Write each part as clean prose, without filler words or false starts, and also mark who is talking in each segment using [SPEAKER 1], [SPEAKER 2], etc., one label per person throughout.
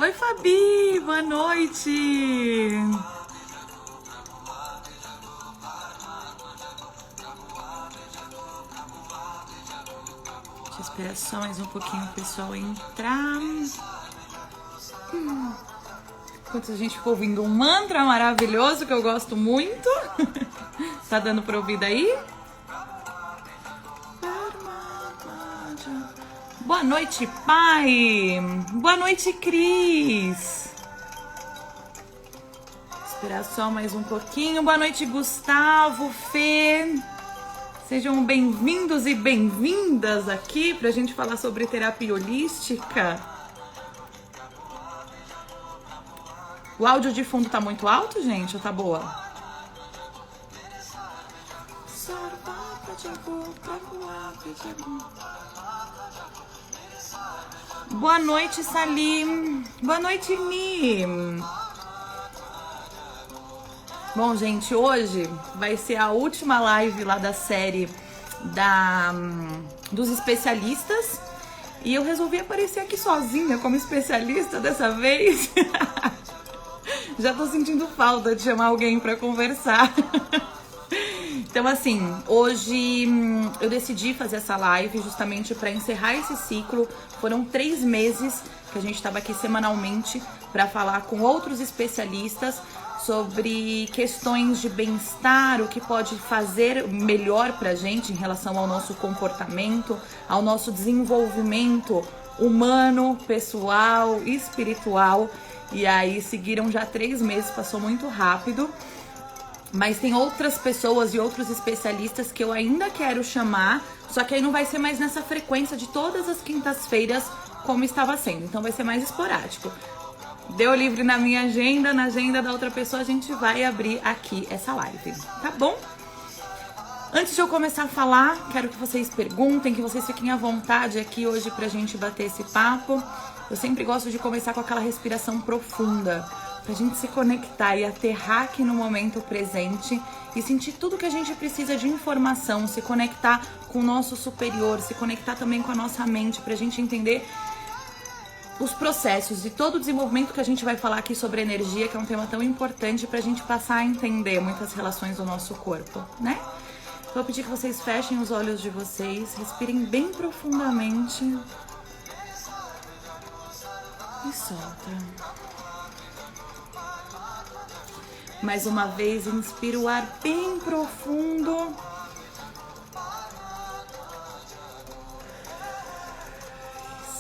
[SPEAKER 1] Oi, Fabi, boa noite. Deixa eu esperar só mais um pouquinho o pessoal entrar. Enquanto a gente ficou ouvindo um mantra maravilhoso que eu gosto muito. Tá dando pra ouvir daí? Boa noite, pai. Boa noite, Cris. Esperar só mais um pouquinho. Boa noite, Gustavo, Fê. Sejam bem-vindos e bem-vindas aqui pra gente falar sobre terapia holística. O áudio de fundo tá muito alto, gente, ou tá boa? Boa noite, Salim. Boa noite, Mi. Bom, gente, hoje vai ser a última live lá da série dos especialistas. E eu resolvi aparecer aqui sozinha como especialista dessa vez. Já tô sentindo falta de chamar alguém pra conversar. Então, assim, hoje eu decidi fazer essa live justamente para encerrar esse ciclo. Foram 3 meses que a gente estava aqui semanalmente para falar com outros especialistas sobre questões de bem-estar, o que pode fazer melhor pra gente em relação ao nosso comportamento, ao nosso desenvolvimento humano, pessoal, espiritual. E aí seguiram já 3 meses, passou muito rápido. Mas tem outras pessoas e outros especialistas que eu ainda quero chamar, só que aí não vai ser mais nessa frequência de todas as quintas-feiras como estava sendo. Então vai ser mais esporádico. Deu livre na minha agenda, na agenda da outra pessoa, a gente vai abrir aqui essa live, tá bom? Antes de eu começar a falar, quero que vocês perguntem, que vocês fiquem à vontade aqui hoje pra gente bater esse papo. Eu sempre gosto de começar com aquela respiração profunda, pra gente se conectar e aterrar aqui no momento presente e sentir tudo que a gente precisa de informação, se conectar com o nosso superior, se conectar também com a nossa mente, pra gente entender os processos e todo o desenvolvimento que a gente vai falar aqui sobre energia, que é um tema tão importante pra gente passar a entender muitas relações do nosso corpo, né? Vou pedir que vocês fechem os olhos de vocês, respirem bem profundamente e solta. Mais uma vez, inspira o ar bem profundo.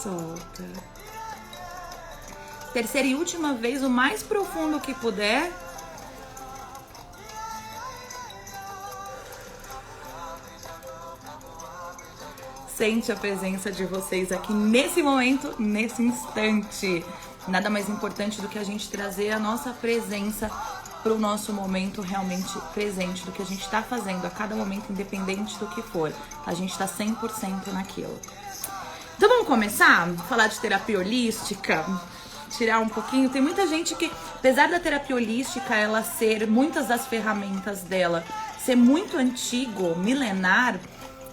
[SPEAKER 1] Solta. Terceira e última vez, o mais profundo que puder. Sente a presença de vocês aqui nesse momento, nesse instante. Nada mais importante do que a gente trazer a nossa presença para o nosso momento realmente presente, do que a gente está fazendo a cada momento, independente do que for. A gente está 100% naquilo. Então vamos começar a falar de terapia holística? Tirar um pouquinho. Tem muita gente que, apesar da terapia holística, ela ser, muitas das ferramentas dela, ser muito antigo, milenar,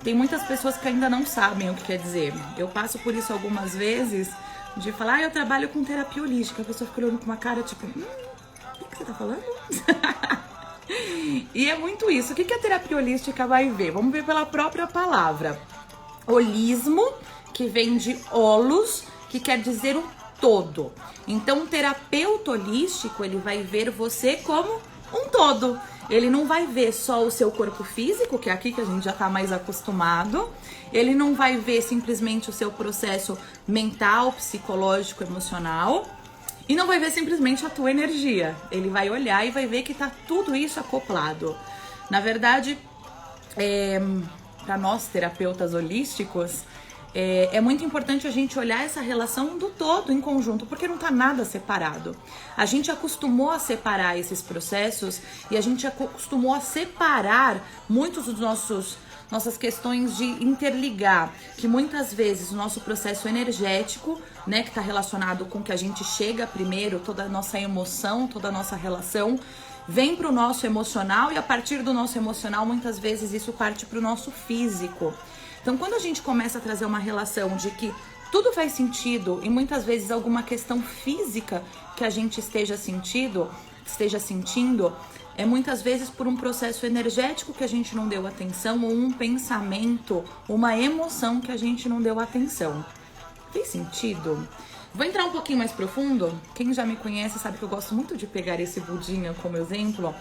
[SPEAKER 1] tem muitas pessoas que ainda não sabem o que quer dizer. Eu passo por isso algumas vezes, de falar, eu trabalho com terapia holística. A pessoa fica olhando com uma cara tipo, o que você tá falando? E é muito isso. O que a terapia holística vai ver? Vamos ver pela própria palavra. Holismo, que vem de holos, que quer dizer o todo. Então, um terapeuta holístico, ele vai ver você como um todo. Ele não vai ver só o seu corpo físico, que é aqui que a gente já tá mais acostumado. Ele não vai ver simplesmente o seu processo mental, psicológico, emocional. E não vai ver simplesmente a tua energia. Ele vai olhar e vai ver que tá tudo isso acoplado. Na verdade, para nós terapeutas holísticos, é muito importante a gente olhar essa relação do todo em conjunto, porque não tá nada separado. A gente acostumou a separar esses processos e a gente acostumou a separar muitos dos nossas questões de interligar, que muitas vezes o nosso processo energético, né, que está relacionado com o que a gente chega primeiro, toda a nossa emoção, toda a nossa relação, vem para o nosso emocional e a partir do nosso emocional, muitas vezes isso parte para o nosso físico. Então, quando a gente começa a trazer uma relação de que Tudo faz sentido e muitas vezes alguma questão física que a gente esteja sentindo, é muitas vezes por um processo energético que a gente não deu atenção ou um pensamento, uma emoção que a gente não deu atenção. Fez sentido? Vou entrar um pouquinho mais profundo. Quem já me conhece sabe que eu gosto muito de pegar esse budinha como exemplo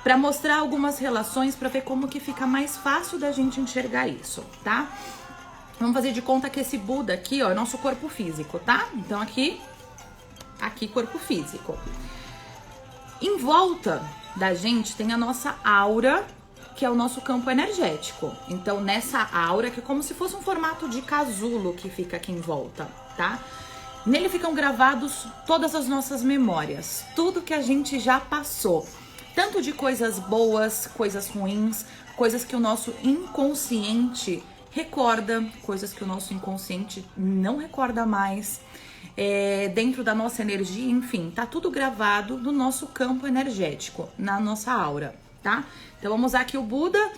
[SPEAKER 1] para mostrar algumas relações, para ver como que fica mais fácil da gente enxergar isso, tá? Vamos fazer de conta que esse Buda aqui, ó, é nosso corpo físico, tá? Então aqui corpo físico. Em volta da gente tem a nossa aura, que é o nosso campo energético. Então nessa aura, que é como se fosse um formato de casulo que fica aqui em volta, tá? Nele ficam gravados todas as nossas memórias, tudo que a gente já passou, tanto de coisas boas, coisas ruins, coisas que o nosso inconsciente recorda, coisas que o nosso inconsciente não recorda mais, dentro da nossa energia, enfim, tá tudo gravado no nosso campo energético, na nossa aura, tá? Então vamos usar aqui o Buda,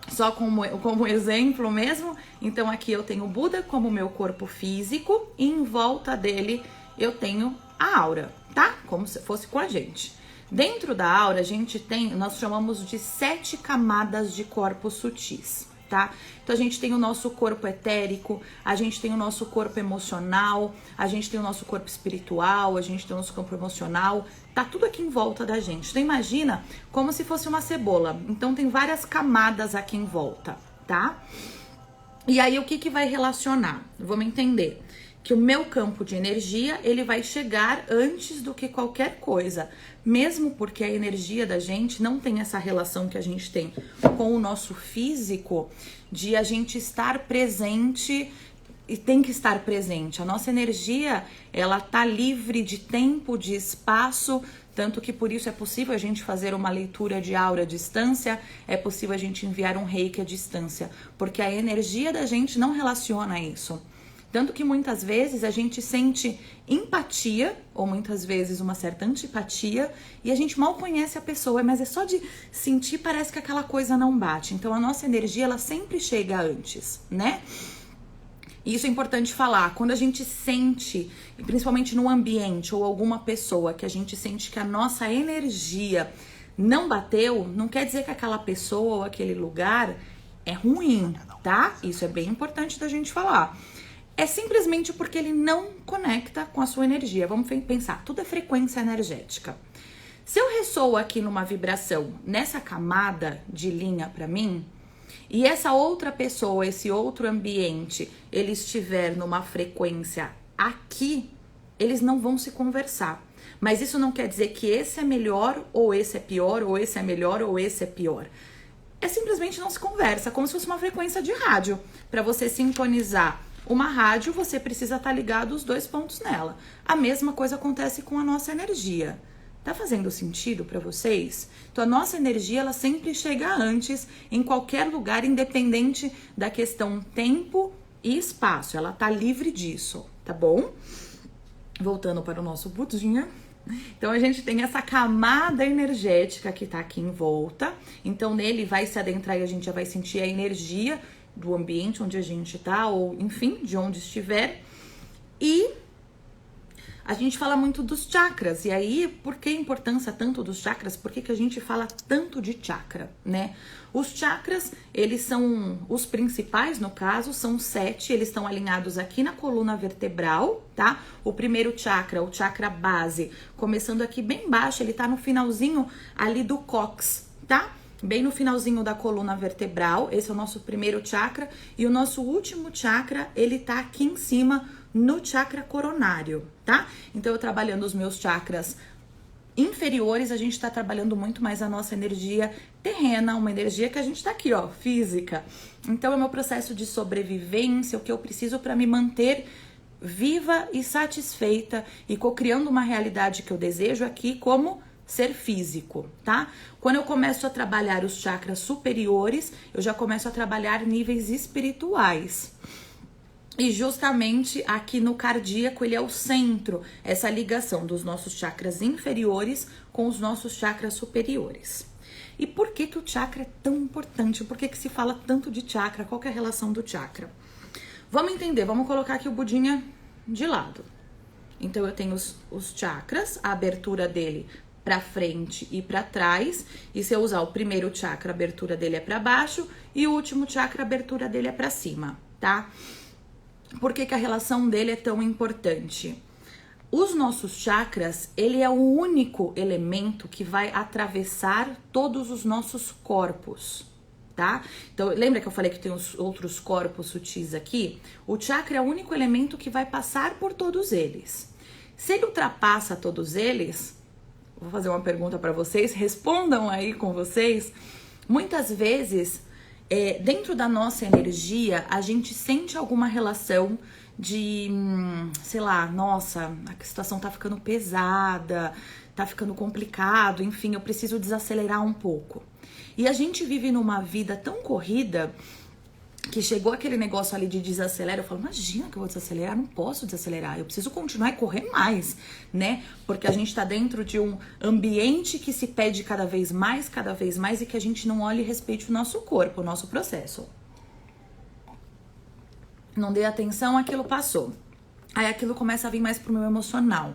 [SPEAKER 1] só como exemplo mesmo. Então aqui eu tenho o Buda como meu corpo físico e em volta dele eu tenho a aura, tá? Como se fosse com a gente. Dentro da aura a gente tem, nós chamamos de 7 camadas de corpos sutis, tá? Então a gente tem o nosso corpo etérico, a gente tem o nosso corpo emocional, a gente tem o nosso corpo espiritual, a gente tem o nosso corpo emocional, tá tudo aqui em volta da gente. Então imagina como se fosse uma cebola. Então tem várias camadas aqui em volta, tá? E aí o que vai relacionar? Vamos entender que o meu campo de energia, ele vai chegar antes do que qualquer coisa, mesmo porque a energia da gente não tem essa relação que a gente tem com o nosso físico, de a gente estar presente e tem que estar presente. A nossa energia, ela tá livre de tempo, de espaço, tanto que por isso é possível a gente fazer uma leitura de aura à distância, é possível a gente enviar um reiki à distância, porque a energia da gente não relaciona isso. Tanto que muitas vezes a gente sente empatia, ou muitas vezes uma certa antipatia, e a gente mal conhece a pessoa, mas é só de sentir, parece que aquela coisa não bate. Então a nossa energia, ela sempre chega antes, né? E isso é importante falar. Quando a gente sente, principalmente no ambiente ou alguma pessoa, que a gente sente que a nossa energia não bateu, não quer dizer que aquela pessoa ou aquele lugar é ruim, tá? Isso é bem importante da gente falar. É simplesmente porque ele não conecta com a sua energia. Vamos pensar, tudo é frequência energética. Se eu ressoo aqui numa vibração, nessa camada de linha pra mim, e essa outra pessoa, esse outro ambiente, ele estiver numa frequência aqui, eles não vão se conversar. Mas isso não quer dizer que esse é melhor, ou esse é pior, ou esse é melhor, ou esse é pior. É simplesmente não se conversa, como se fosse uma frequência de rádio. Para você sintonizar uma rádio, você precisa estar ligado os 2 pontos nela. A mesma coisa acontece com a nossa energia. Tá fazendo sentido para vocês? Então a nossa energia, ela sempre chega antes, em qualquer lugar, independente da questão tempo e espaço. Ela tá livre disso, tá bom? Voltando para o nosso budinha. Então a gente tem essa camada energética que tá aqui em volta. Então nele vai se adentrar e a gente já vai sentir a energia do ambiente onde a gente tá, ou enfim, de onde estiver. E a gente fala muito dos chakras. E aí, por que a importância tanto dos chakras? Por que a gente fala tanto de chakra, né? Os chakras, eles são os principais, no caso, são 7, eles estão alinhados aqui na coluna vertebral, tá? O primeiro chakra, o chakra base, começando aqui bem baixo, ele tá no finalzinho ali do cóccix, tá? Bem no finalzinho da coluna vertebral, esse é o nosso primeiro chakra. E o nosso último chakra, ele tá aqui em cima, no chakra coronário, tá? Então, eu trabalhando os meus chakras inferiores, a gente tá trabalhando muito mais a nossa energia terrena, uma energia que a gente tá aqui, ó, física. Então, é o meu processo de sobrevivência, o que eu preciso para me manter viva e satisfeita e co-criando uma realidade que eu desejo aqui como ser físico, tá? Quando eu começo a trabalhar os chakras superiores, eu já começo a trabalhar níveis espirituais. E justamente aqui no cardíaco, ele é o centro, essa ligação dos nossos chakras inferiores com os nossos chakras superiores. E por que que o chakra é tão importante? Por que que se fala tanto de chakra? Qual que é a relação do chakra? Vamos entender, vamos colocar aqui o Budinha de lado. Então eu tenho os chakras, a abertura dele pra frente e pra trás. E se eu usar o primeiro chakra, a abertura dele é pra baixo. E o último chakra, a abertura dele é pra cima, tá? Por que que a relação dele é tão importante? Os nossos chakras, ele é o único elemento que vai atravessar todos os nossos corpos, tá? Então, lembra que eu falei que tem os outros corpos sutis aqui? O chakra é o único elemento que vai passar por todos eles. Se ele ultrapassa todos eles, vou fazer uma pergunta para vocês, respondam aí com vocês. Muitas vezes, dentro da nossa energia, a gente sente alguma relação de, sei lá, nossa, a situação tá ficando pesada, tá ficando complicado, enfim, eu preciso desacelerar um pouco. E a gente vive numa vida tão corrida que chegou aquele negócio ali de desacelerar, eu falo, imagina que eu vou desacelerar, não posso desacelerar, eu preciso continuar e correr mais, né? Porque a gente tá dentro de um ambiente que se pede cada vez mais, e que a gente não olha e respeite o nosso corpo, o nosso processo. Não dei atenção, aquilo passou. Aí aquilo começa a vir mais pro meu emocional.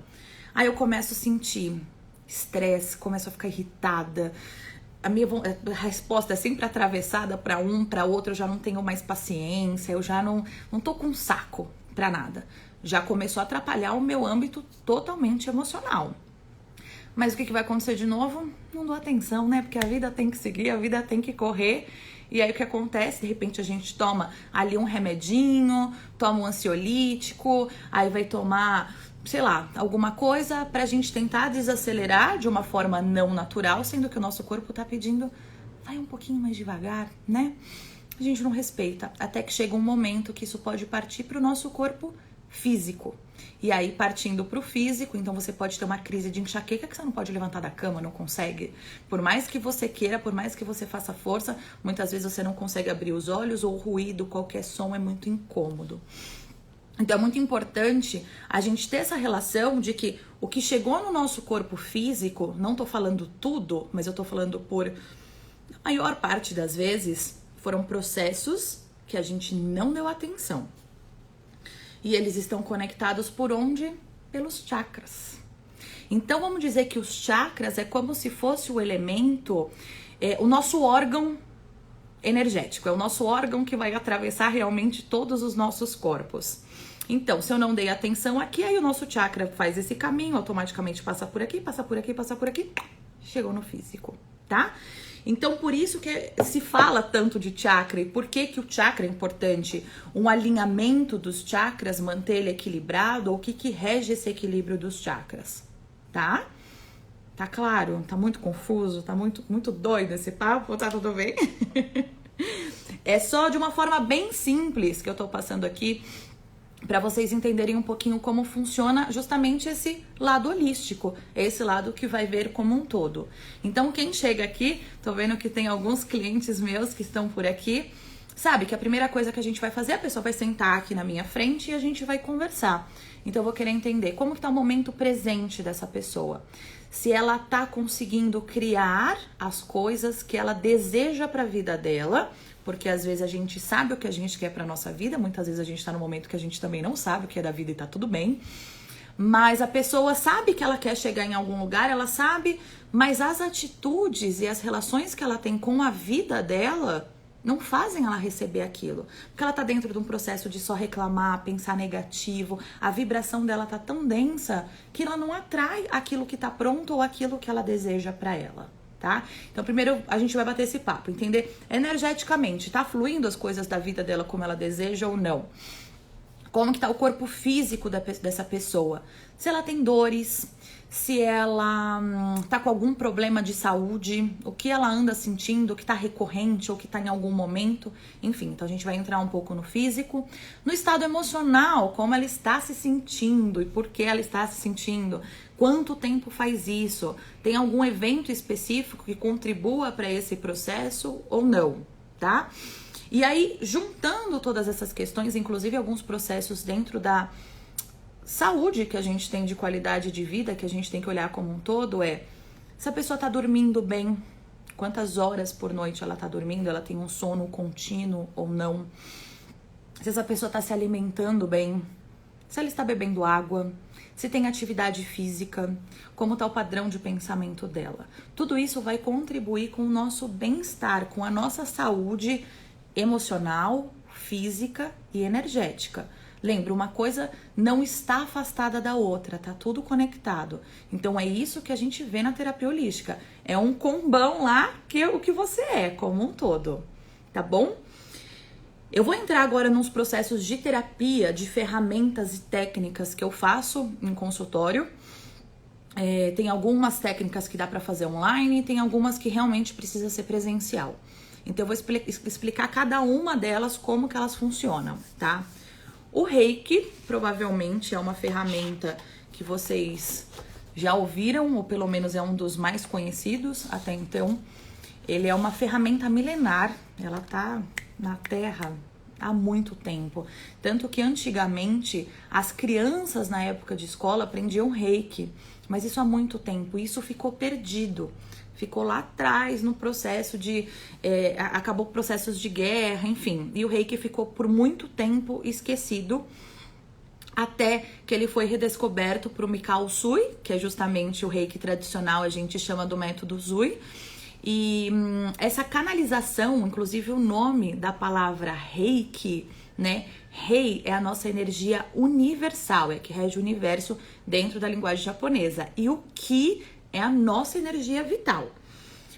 [SPEAKER 1] Aí eu começo a sentir estresse, começo a ficar irritada. A minha resposta é sempre atravessada para um, para outro, eu já não tenho mais paciência, eu já não tô com saco para nada. Já começou a atrapalhar o meu âmbito totalmente emocional. Mas o que vai acontecer de novo? Não dou atenção, né? Porque a vida tem que seguir, a vida tem que correr. E aí o que acontece? De repente a gente toma ali um remedinho, toma um ansiolítico, aí vai tomar, sei lá, alguma coisa pra gente tentar desacelerar de uma forma não natural, sendo que o nosso corpo tá pedindo, vai um pouquinho mais devagar, né? A gente não respeita, até que chega um momento que isso pode partir pro nosso corpo físico. E aí, partindo pro físico, então você pode ter uma crise de enxaqueca que você não pode levantar da cama, não consegue. Por mais que você queira, por mais que você faça força, muitas vezes você não consegue abrir os olhos ou o ruído, qualquer som é muito incômodo. Então é muito importante a gente ter essa relação de que o que chegou no nosso corpo físico, não tô falando tudo, mas eu tô falando por a maior parte das vezes, foram processos que a gente não deu atenção. E eles estão conectados por onde? Pelos chakras. Então vamos dizer que os chakras é como se fosse o elemento, o nosso órgão energético, é o nosso órgão que vai atravessar realmente todos os nossos corpos. Então, se eu não dei atenção aqui, aí o nosso chakra faz esse caminho, automaticamente passa por aqui, passa por aqui, passa por aqui, chegou no físico, tá? Então, por isso que se fala tanto de chakra e por que que o chakra é importante, um alinhamento dos chakras, manter ele equilibrado, ou o que que rege esse equilíbrio dos chakras, tá? Tá claro? Tá muito confuso? Tá muito doido esse papo? Tá tudo bem? É só de uma forma bem simples que eu tô passando aqui para vocês entenderem um pouquinho como funciona justamente esse lado holístico, esse lado que vai ver como um todo. Então, quem chega aqui, tô vendo que tem alguns clientes meus que estão por aqui, sabe que a primeira coisa que a gente vai fazer, a pessoa vai sentar aqui na minha frente e a gente vai conversar. Então, eu vou querer entender como que tá o momento presente dessa pessoa. Se ela tá conseguindo criar as coisas que ela deseja para a vida dela, porque às vezes a gente sabe o que a gente quer pra nossa vida, muitas vezes a gente tá num momento que a gente também não sabe o que é da vida e tá tudo bem. Mas a pessoa sabe que ela quer chegar em algum lugar, ela sabe, mas as atitudes e as relações que ela tem com a vida dela não fazem ela receber aquilo. Porque ela tá dentro de um processo de só reclamar, pensar negativo, a vibração dela tá tão densa que ela não atrai aquilo que tá pronto ou aquilo que ela deseja pra ela. Tá? Então primeiro a gente vai bater esse papo, entender energeticamente, tá fluindo as coisas da vida dela como ela deseja ou não? Como que tá o corpo físico dessa pessoa? Se ela tem dores, se ela tá com algum problema de saúde, o que ela anda sentindo, o que tá recorrente ou que tá em algum momento, enfim, então a gente vai entrar um pouco no físico, no estado emocional, como ela está se sentindo e por que ela está se sentindo, quanto tempo faz isso, tem algum evento específico que contribua para esse processo ou não, tá? E aí, juntando todas essas questões, inclusive alguns processos dentro da saúde que a gente tem de qualidade de vida, que a gente tem que olhar como um todo, se a pessoa tá dormindo bem, quantas horas por noite ela tá dormindo, ela tem um sono contínuo ou não. se essa pessoa está se alimentando bem, se ela está bebendo água, se tem atividade física, como está o padrão de pensamento dela. Tudo isso vai contribuir com o nosso bem-estar, com a nossa saúde emocional, física e energética. Lembra, uma coisa não está afastada da outra, tá tudo conectado. Então é isso que a gente vê na terapia holística. É um combão lá que é o que você é, como um todo, tá bom? Eu vou entrar agora nos processos de terapia, de ferramentas e técnicas que eu faço em consultório. Tem algumas técnicas que dá para fazer online, tem algumas que realmente precisa ser presencial. Então eu vou explicar cada uma delas, como que elas funcionam, tá? O Reiki, provavelmente, é uma ferramenta que vocês já ouviram, ou pelo menos é um dos mais conhecidos até então. Ele é uma ferramenta milenar, ela tá na Terra há muito tempo. Tanto que antigamente as crianças na época de escola aprendiam Reiki, mas isso há muito tempo, isso ficou perdido. Ficou lá atrás no processo de... acabou processos de guerra, enfim. E o Reiki ficou por muito tempo esquecido, até que ele foi redescoberto por Mikao Usui, que é justamente o Reiki tradicional, a gente chama do método Usui. E essa canalização, inclusive o nome da palavra Reiki, né? Rei é a nossa energia universal, é que rege o universo dentro da linguagem japonesa. E o Ki é a nossa energia vital.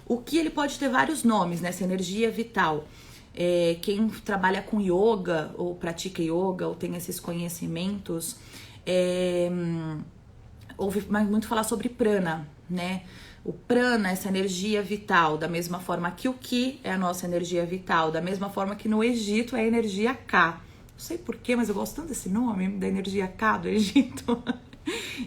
[SPEAKER 1] O Ki, ele pode ter vários nomes nessa energia vital. Quem trabalha com yoga, ou pratica yoga, ou tem esses conhecimentos, ouve muito falar sobre prana, né? O prana, essa energia vital, da mesma forma que o Ki é a nossa energia vital, da mesma forma que no Egito é a energia Ka. Não sei porquê, mas eu gosto tanto desse nome, da energia Ka do Egito.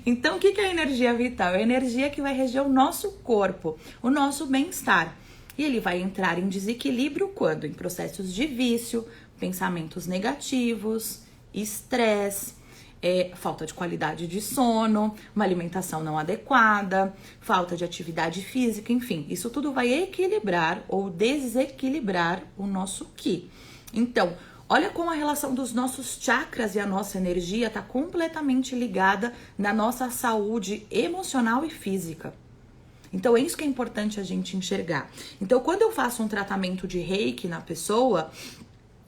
[SPEAKER 1] Então, o que é a energia vital? É a energia que vai reger o nosso corpo, o nosso bem-estar. E ele vai entrar em desequilíbrio quando? Em processos de vício, pensamentos negativos, estresse, falta de qualidade de sono, uma alimentação não adequada, falta de atividade física, enfim. Isso tudo vai equilibrar ou desequilibrar o nosso Ki. Então, olha como a relação dos nossos chakras e a nossa energia está completamente ligada na nossa saúde emocional e física. Então é isso que é importante a gente enxergar. Então quando eu faço um tratamento de Reiki na pessoa,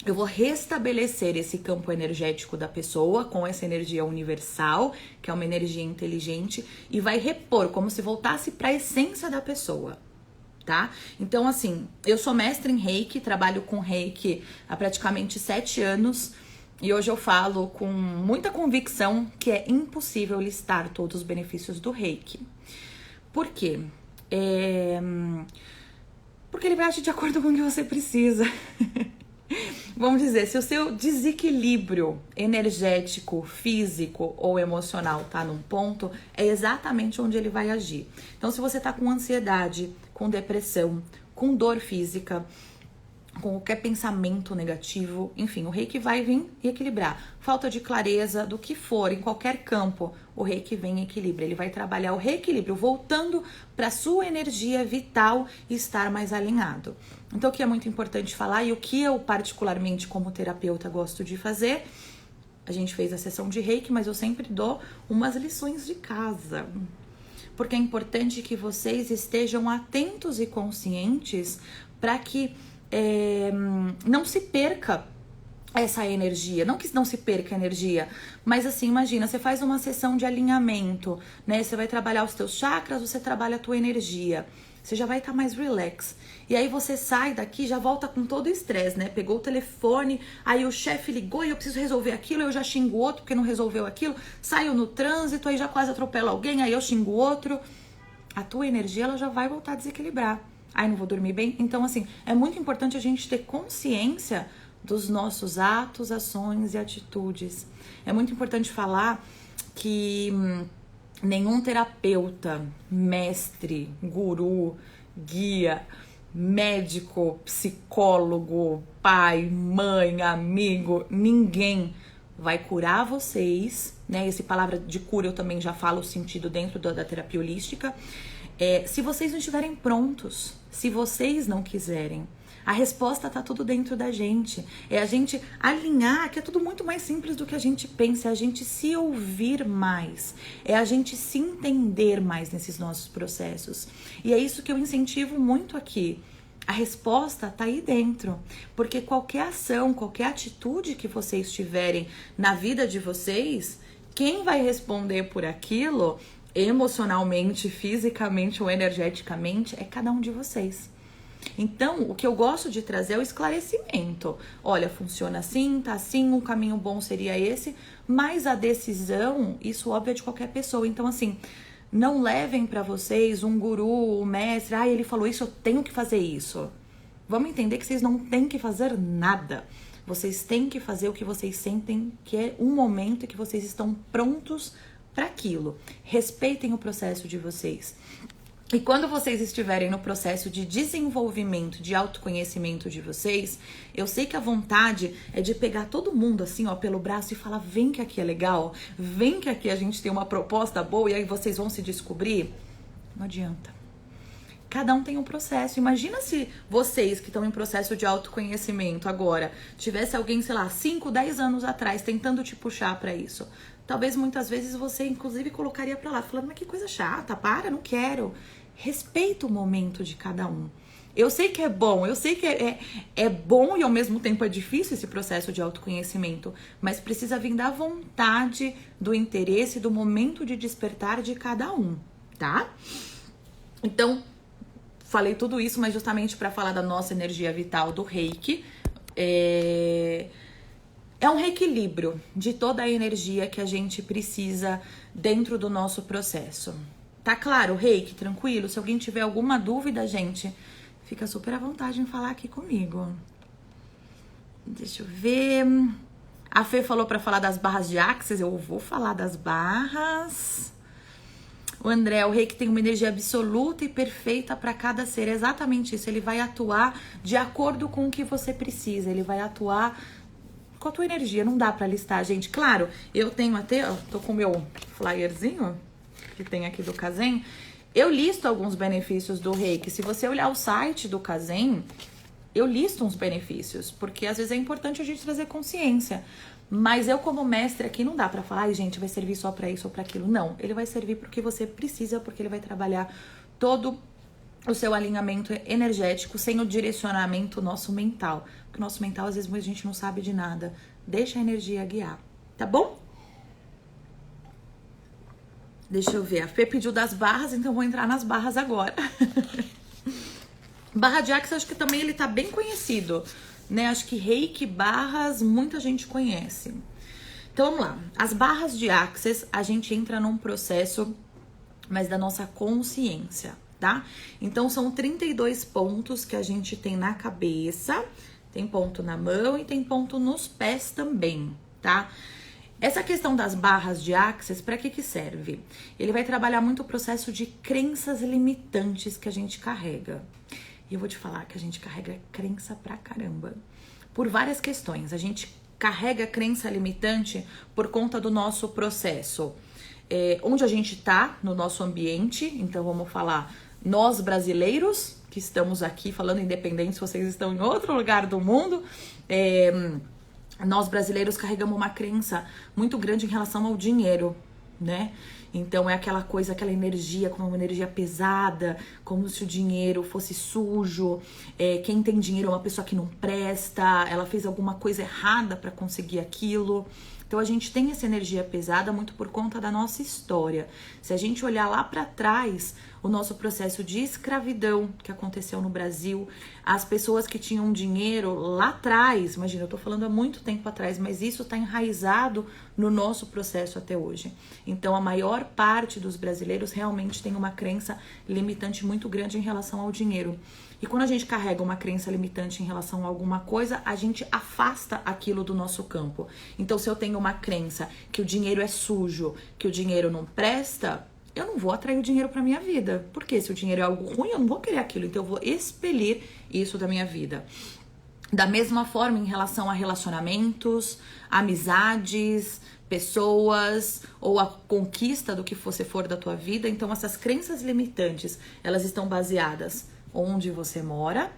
[SPEAKER 1] eu vou restabelecer esse campo energético da pessoa com essa energia universal, que é uma energia inteligente, e vai repor como se voltasse para a essência da pessoa. Tá? Então, assim, eu sou mestre em Reiki, trabalho com Reiki há praticamente 7 anos e hoje eu falo com muita convicção que é impossível listar todos os benefícios do Reiki. Por quê? Porque ele vai agir de acordo com o que você precisa. Vamos dizer, se o seu desequilíbrio energético, físico ou emocional tá num ponto, é exatamente onde ele vai agir. Então, se você tá com ansiedade, com depressão, com dor física, com qualquer pensamento negativo, enfim, o Reiki vai vir e equilibrar. Falta de clareza do que for, em qualquer campo, o Reiki vem e equilibra. Ele vai trabalhar o reequilíbrio, voltando para sua energia vital e estar mais alinhado. Então, o que é muito importante falar, e o que eu particularmente como terapeuta gosto de fazer, a gente fez a sessão de Reiki, mas eu sempre dou umas lições de casa. Porque é importante que vocês estejam atentos e conscientes para que não se perca essa energia, não que não se perca a energia, mas assim, imagina, você faz uma sessão de alinhamento, né? Você vai trabalhar os teus chakras, você trabalha a tua energia, você já vai estar mais relax. E aí você sai daqui, já volta com todo o estresse, né? Pegou o telefone, aí o chefe ligou e eu preciso resolver aquilo, eu já xingo o outro porque não resolveu aquilo, saio no trânsito, aí já quase atropelo alguém, aí eu xingo o outro. A tua energia, ela já vai voltar a desequilibrar. Aí não vou dormir bem. Então, assim, é muito importante a gente ter consciência dos nossos atos, ações e atitudes. É muito importante falar que nenhum terapeuta, mestre, guru, guia, médico, psicólogo, pai, mãe, amigo, ninguém vai curar vocês, né? Essa palavra de cura eu também já falo o sentido dentro da terapia holística. Se vocês não estiverem prontos, se vocês não quiserem. A resposta tá tudo dentro da gente. É a gente alinhar, que é tudo muito mais simples do que a gente pensa, é a gente se ouvir mais, é a gente se entender mais nesses nossos processos. E é isso que eu incentivo muito aqui. A resposta tá aí dentro, porque qualquer ação, qualquer atitude que vocês tiverem na vida de vocês, quem vai responder por aquilo, emocionalmente, fisicamente ou energeticamente, é cada um de vocês. Então, o que eu gosto de trazer é o esclarecimento. Olha, funciona assim, tá assim, um caminho bom seria esse, mas a decisão, isso óbvio é de qualquer pessoa. Então, assim, não levem pra vocês um guru, um mestre, ele falou isso, eu tenho que fazer isso. Vamos entender que vocês não têm que fazer nada. Vocês têm que fazer o que vocês sentem que é um momento que vocês estão prontos para aquilo. Respeitem o processo de vocês. E quando vocês estiverem no processo de desenvolvimento, de autoconhecimento de vocês, eu sei que a vontade é de pegar todo mundo assim, ó, pelo braço e falar, vem que aqui é legal, vem que aqui a gente tem uma proposta boa e aí vocês vão se descobrir. Não adianta. Cada um tem um processo. Imagina se vocês que estão em processo de autoconhecimento agora, tivesse alguém, sei lá, 5, 10 anos atrás tentando te puxar para isso. Talvez muitas vezes você, inclusive, colocaria para lá, falando, mas que coisa chata, para, não quero. Respeita o momento de cada um. Eu sei que é bom, eu sei que é bom e ao mesmo tempo é difícil esse processo de autoconhecimento, mas precisa vir da vontade, do interesse, do momento de despertar de cada um, tá? Então, falei tudo isso, mas justamente para falar da nossa energia vital do Reiki. É um reequilíbrio de toda a energia que a gente precisa dentro do nosso processo. Tá claro, Reiki? Tranquilo? Se alguém tiver alguma dúvida, gente, fica super à vontade em falar aqui comigo. Deixa eu ver. A Fê falou para falar das barras de Axis. Eu vou falar das barras. O André, o Reiki tem uma energia absoluta e perfeita para cada ser. É exatamente isso. Ele vai atuar de acordo com o que você precisa. Ele vai atuar com a tua energia. Não dá para listar, gente. Claro, eu tenho até... Ó, tô com o meu flyerzinho que tem aqui do Kazen. Eu listo alguns benefícios do Reiki. Se você olhar o site do Kazen, eu listo uns benefícios. Porque às vezes é importante a gente trazer consciência. Mas eu, como mestre aqui, não dá pra falar, ai, gente, vai servir só pra isso ou pra aquilo. Não, ele vai servir porque você precisa, porque ele vai trabalhar todo o seu alinhamento energético sem o direcionamento nosso mental. Porque o nosso mental, às vezes, a gente não sabe de nada. Deixa a energia guiar, tá bom? Deixa eu ver, a Fê pediu das barras, então vou entrar nas barras agora. Barra de Axis, acho que também ele tá bem conhecido, né? Acho que Reiki, barras, muita gente conhece. Então, vamos lá. As barras de Axis, a gente entra num processo, mas da nossa consciência, tá? Então, são 32 pontos que a gente tem na cabeça, tem ponto na mão e tem ponto nos pés também, tá? Essa questão das barras de Axis, para que serve? Ele vai trabalhar muito o processo de crenças limitantes que a gente carrega. E eu vou te falar que a gente carrega crença pra caramba. Por várias questões. A gente carrega crença limitante por conta do nosso processo. Onde a gente tá no nosso ambiente. Então vamos falar, nós brasileiros, que estamos aqui falando independente se vocês estão em outro lugar do mundo. Nós brasileiros carregamos uma crença muito grande em relação ao dinheiro, né? Então é aquela coisa, aquela energia, como uma energia pesada, como se o dinheiro fosse sujo. Quem tem dinheiro é uma pessoa que não presta, ela fez alguma coisa errada para conseguir aquilo. Então a gente tem essa energia pesada muito por conta da nossa história. Se a gente olhar lá para trás, o nosso processo de escravidão que aconteceu no Brasil, as pessoas que tinham dinheiro lá atrás, imagina, eu tô falando há muito tempo atrás, mas isso tá enraizado no nosso processo até hoje. Então a maior parte dos brasileiros realmente tem uma crença limitante muito grande em relação ao dinheiro. E quando a gente carrega uma crença limitante em relação a alguma coisa, a gente afasta aquilo do nosso campo. Então, se eu tenho uma crença que o dinheiro é sujo, que o dinheiro não presta, eu não vou atrair o dinheiro para minha vida. Porque se o dinheiro é algo ruim, eu não vou querer aquilo. Então, eu vou expelir isso da minha vida. Da mesma forma, em relação a relacionamentos, amizades, pessoas ou a conquista do que você for da tua vida. Então, essas crenças limitantes, elas estão baseadas onde você mora,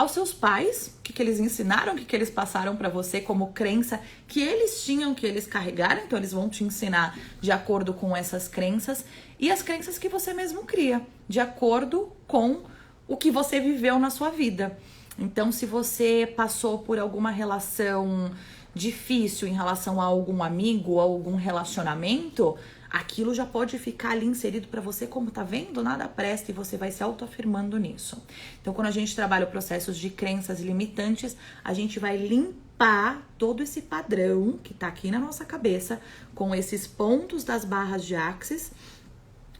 [SPEAKER 1] aos seus pais, o que eles ensinaram, o que eles passaram para você como crença que eles tinham, que eles carregaram. Então eles vão te ensinar de acordo com essas crenças e as crenças que você mesmo cria, de acordo com o que você viveu na sua vida. Então, se você passou por alguma relação difícil em relação a algum amigo ou algum relacionamento, aquilo já pode ficar ali inserido para você como tá vendo, nada presta, e você vai se autoafirmando nisso. Então, quando a gente trabalha processos de crenças limitantes, a gente vai limpar todo esse padrão que tá aqui na nossa cabeça com esses pontos das barras de Axis,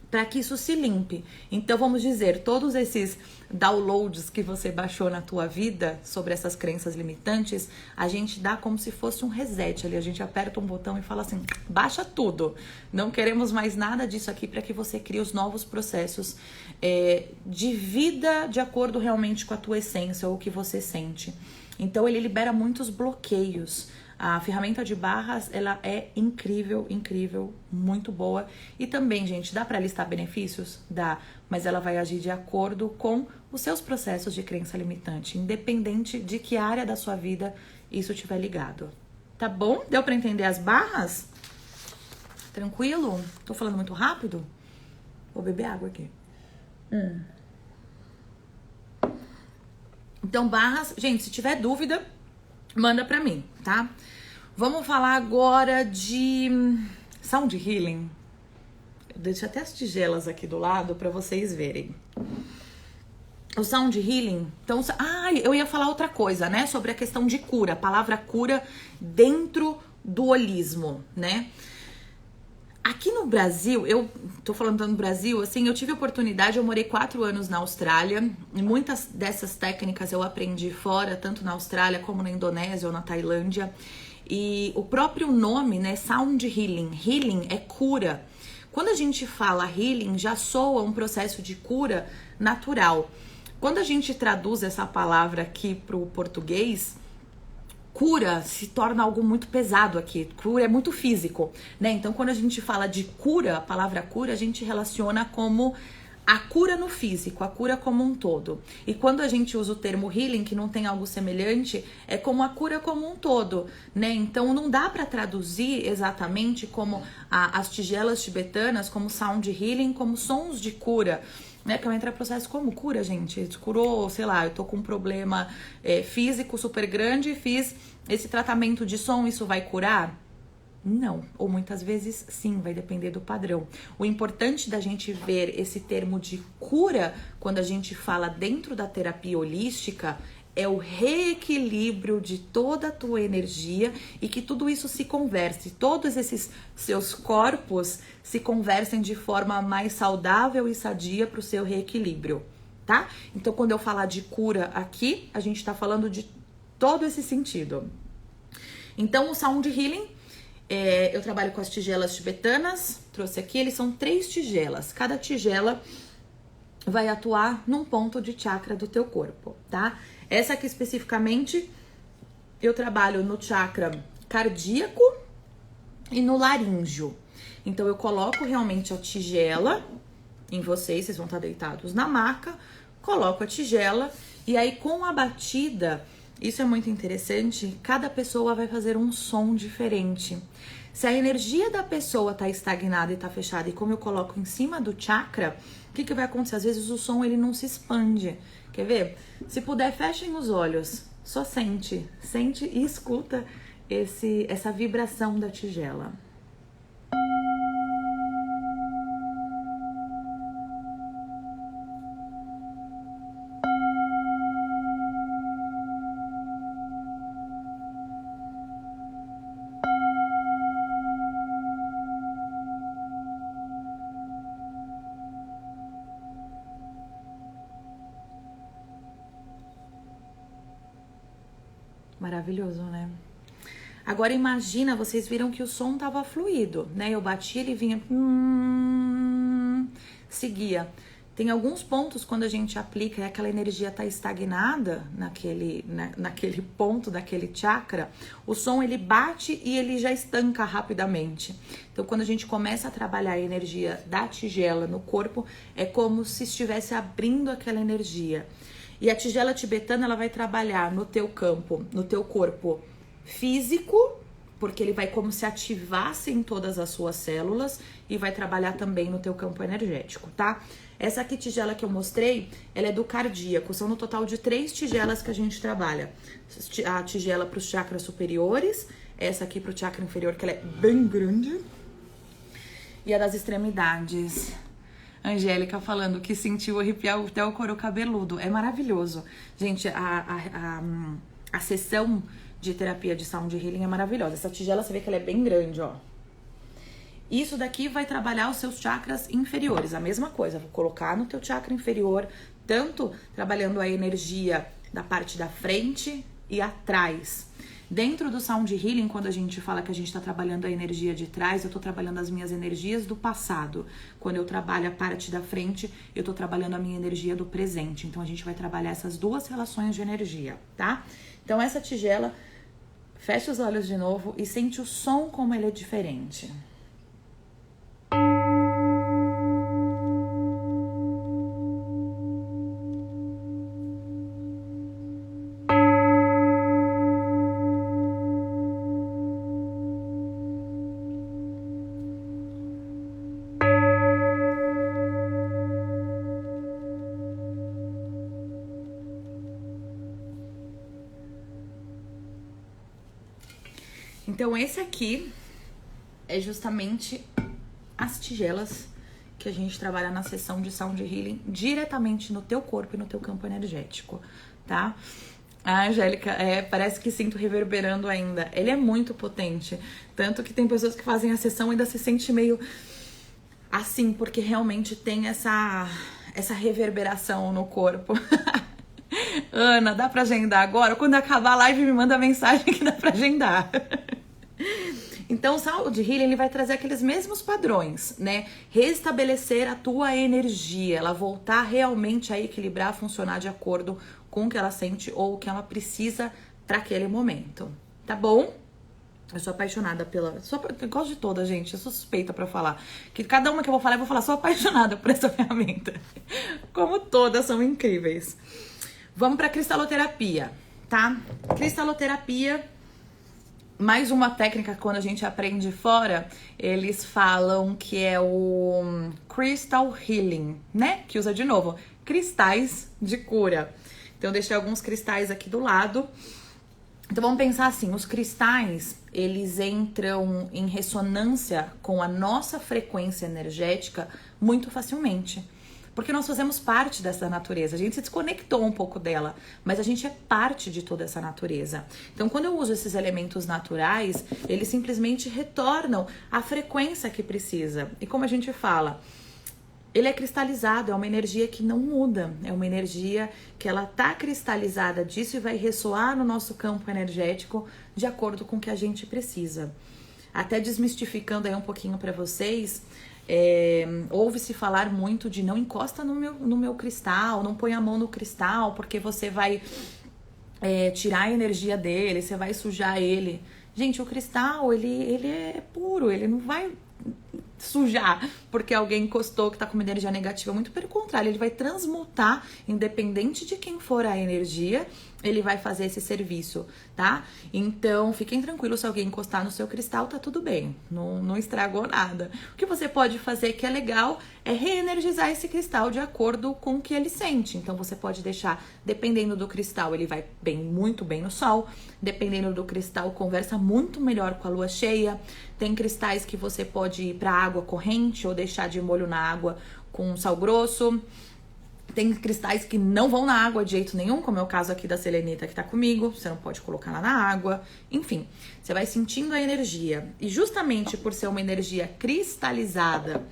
[SPEAKER 1] para que isso se limpe. Então, vamos dizer, todos esses downloads que você baixou na tua vida sobre essas crenças limitantes, a gente dá como se fosse um reset ali. A gente aperta um botão e fala assim, baixa tudo. Não queremos mais nada disso aqui, para que você crie os novos processos de vida de acordo realmente com a tua essência ou o que você sente. Então, ele libera muitos bloqueios. A ferramenta de barras, ela é incrível, incrível, muito boa. E também, gente, dá para listar benefícios? Dá, mas ela vai agir de acordo com os seus processos de crença limitante, independente de que área da sua vida isso estiver ligado. Tá bom? Deu para entender as barras? Tranquilo? Tô falando muito rápido? Vou beber água aqui. Então, barras, gente, se tiver dúvida, manda pra mim, tá? Vamos falar agora de Sound Healing. Deixa até as tigelas aqui do lado pra vocês verem. O Sound Healing, então... eu ia falar outra coisa, né? Sobre a questão de cura, a palavra cura dentro do holismo, né? Aqui no Brasil, eu tô falando no Brasil, assim, eu tive a oportunidade, eu morei 4 anos na Austrália, e muitas dessas técnicas eu aprendi fora, tanto na Austrália como na Indonésia ou na Tailândia, e o próprio nome, né, Sound Healing, healing é cura. Quando a gente fala healing, já soa um processo de cura natural. Quando a gente traduz essa palavra aqui pro português, cura se torna algo muito pesado aqui. Cura é muito físico, né? Então, quando a gente fala de cura, a palavra cura, a gente relaciona como a cura no físico, a cura como um todo. E quando a gente usa o termo healing, que não tem algo semelhante, é como a cura como um todo, né? Então, não dá para traduzir exatamente como as tigelas tibetanas, como sound healing, como sons de cura, né? Que vai entrar processo como cura, gente. Curou, sei lá, eu tô com um problema físico super grande, fiz esse tratamento de som, isso vai curar? Não, ou muitas vezes sim, vai depender do padrão. O importante da gente ver esse termo de cura, quando a gente fala dentro da terapia holística, é o reequilíbrio de toda a tua energia e que tudo isso se converse, todos esses seus corpos se conversem de forma mais saudável e sadia para o seu reequilíbrio, tá? Então, quando eu falar de cura aqui, a gente tá falando de todo esse sentido. Então, o Sound Healing, eu trabalho com as tigelas tibetanas, trouxe aqui, eles são 3 tigelas, cada tigela vai atuar num ponto de chakra do teu corpo, tá? Essa aqui especificamente, eu trabalho no chakra cardíaco e no laríngeo. Então, eu coloco realmente a tigela em vocês vão estar deitados na maca, coloco a tigela e aí com a batida, isso é muito interessante, cada pessoa vai fazer um som diferente. Se a energia da pessoa tá estagnada e tá fechada, e como eu coloco em cima do chakra, o que vai acontecer? Às vezes o som ele não se expande. Quer ver? Se puder, fechem os olhos. Só sente e escuta essa vibração da tigela. Maravilhoso, né? Agora imagina, vocês viram que o som tava fluido, né? Eu bati, ele vinha, seguia. Tem alguns pontos quando a gente aplica e aquela energia tá estagnada naquele ponto daquele chakra, o som ele bate e ele já estanca rapidamente. Então quando a gente começa a trabalhar a energia da tigela no corpo, é como se estivesse abrindo aquela energia. E a tigela tibetana, ela vai trabalhar no teu campo, no teu corpo físico, porque ele vai como se ativasse em todas as suas células e vai trabalhar também no teu campo energético, tá? Essa aqui tigela que eu mostrei, ela é do cardíaco, são no total de 3 tigelas que a gente trabalha. A tigela para os chakras superiores, essa aqui para o chakra inferior, que ela é bem grande, e a das extremidades. Angélica falando que sentiu arrepiar até o couro cabeludo. É maravilhoso. Gente, a sessão de terapia de sound healing é maravilhosa. Essa tigela, você vê que ela é bem grande, ó. Isso daqui vai trabalhar os seus chakras inferiores. A mesma coisa, vou colocar no teu chakra inferior, tanto trabalhando a energia da parte da frente e atrás. Dentro do Sound Healing, quando a gente fala que a gente está trabalhando a energia de trás, eu estou trabalhando as minhas energias do passado. Quando eu trabalho a parte da frente, eu estou trabalhando a minha energia do presente. Então, a gente vai trabalhar essas duas relações de energia, tá? Então, essa tigela, fecha os olhos de novo e sente o som como ele é diferente. Então, esse aqui é justamente as tigelas que a gente trabalha na sessão de Sound Healing diretamente no teu corpo e no teu campo energético, tá? A Angélica, parece que sinto reverberando ainda. Ele é muito potente, tanto que tem pessoas que fazem a sessão e ainda se sente meio assim, porque realmente tem essa reverberação no corpo. Ana, dá pra agendar agora? Quando acabar a live, me manda mensagem que dá pra agendar. Então, o Sound Healing, ele vai trazer aqueles mesmos padrões, né? Restabelecer a tua energia, ela voltar realmente a equilibrar, a funcionar de acordo com o que ela sente ou o que ela precisa para aquele momento, tá bom? Eu sou apaixonada eu gosto de todas, gente, eu sou suspeita pra falar. Que cada uma que eu vou falar, sou apaixonada por essa ferramenta. Como todas são incríveis. Vamos pra cristaloterapia, tá? Cristaloterapia, mais uma técnica que quando a gente aprende fora, eles falam que é o Crystal Healing, né? Que usa de novo, cristais de cura. Então eu deixei alguns cristais aqui do lado. Então vamos pensar assim, os cristais, eles entram em ressonância com a nossa frequência energética muito facilmente. Porque nós fazemos parte dessa natureza, a gente se desconectou um pouco dela, mas a gente é parte de toda essa natureza. Então, quando eu uso esses elementos naturais, eles simplesmente retornam à frequência que precisa. E como a gente fala, ele é cristalizado, é uma energia que não muda, é uma energia que ela tá cristalizada disso e vai ressoar no nosso campo energético de acordo com o que a gente precisa. Até desmistificando aí um pouquinho para vocês, ouve-se falar muito de não encosta no meu cristal, não põe a mão no cristal, porque você vai tirar a energia dele, você vai sujar ele. Gente, o cristal, ele é puro, ele não vai sujar porque alguém encostou que tá com uma energia negativa, muito pelo contrário, ele vai transmutar, independente de quem for a energia, ele vai fazer esse serviço, tá? Então, fiquem tranquilos, se alguém encostar no seu cristal, tá tudo bem, não estragou nada. O que você pode fazer que é legal é reenergizar esse cristal de acordo com o que ele sente. Então, você pode deixar, dependendo do cristal, ele vai muito bem no sol, dependendo do cristal, conversa muito melhor com a lua cheia. Tem cristais que você pode ir pra água corrente ou deixar de molho na água com sal grosso. Tem cristais que não vão na água de jeito nenhum, como é o caso aqui da selenita que tá comigo. Você não pode colocar lá na água. Enfim, você vai sentindo a energia. E justamente por ser uma energia cristalizada,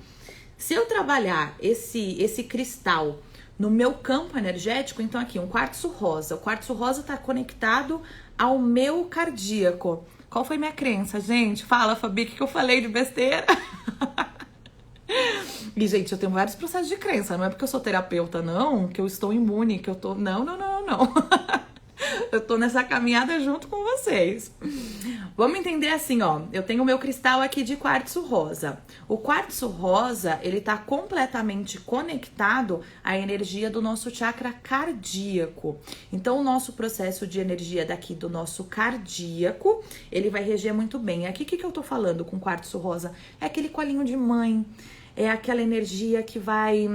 [SPEAKER 1] se eu trabalhar esse cristal no meu campo energético, então aqui, um quartzo rosa. O quartzo rosa tá conectado ao meu cardíaco. Qual foi minha crença, gente? Fala, Fabi, o que eu falei de besteira? E, gente, eu tenho vários processos de crença. Não é porque eu sou terapeuta, não, que eu estou imune, que eu tô... Não. Eu tô nessa caminhada junto com vocês. Vamos entender assim, ó. Eu tenho o meu cristal aqui de quartzo rosa. O quartzo rosa, ele tá completamente conectado à energia do nosso chakra cardíaco. Então, o nosso processo de energia daqui do nosso cardíaco, ele vai reger muito bem. Aqui, o que eu tô falando com quartzo rosa? É aquele colinho de mãe, é aquela energia que vai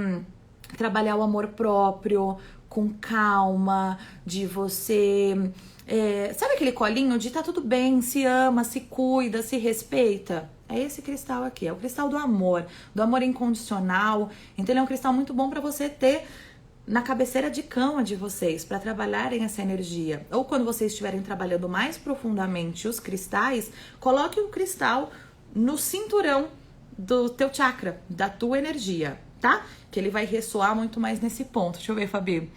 [SPEAKER 1] trabalhar o amor próprio, com calma, de você... sabe aquele colinho de tá tudo bem, se ama, se cuida, se respeita? É esse cristal aqui, é o cristal do amor incondicional. Então ele é um cristal muito bom para você ter na cabeceira de cama de vocês, para trabalharem essa energia. Ou quando vocês estiverem trabalhando mais profundamente os cristais, coloque um cristal no cinturão do teu chakra, da tua energia, tá? Que ele vai ressoar muito mais nesse ponto. Deixa eu ver, Fabi.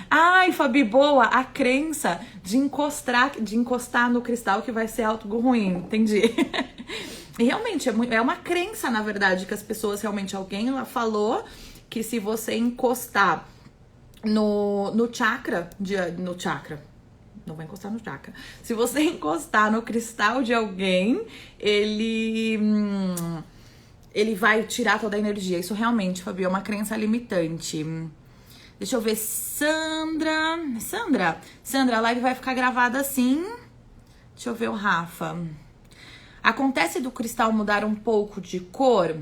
[SPEAKER 1] Ai, Fabi, boa! A crença de encostar no cristal que vai ser algo ruim, entendi. E realmente, é uma crença, na verdade, que as pessoas realmente... Alguém lá falou que se você encostar no chakra... No chakra... Não vai encostar no chakra. Se você encostar no cristal de alguém, ele vai tirar toda a energia. Isso realmente, Fabi, é uma crença limitante. Deixa eu ver, Sandra, a live vai ficar gravada assim. Deixa eu ver o Rafa. Acontece do cristal mudar um pouco de cor?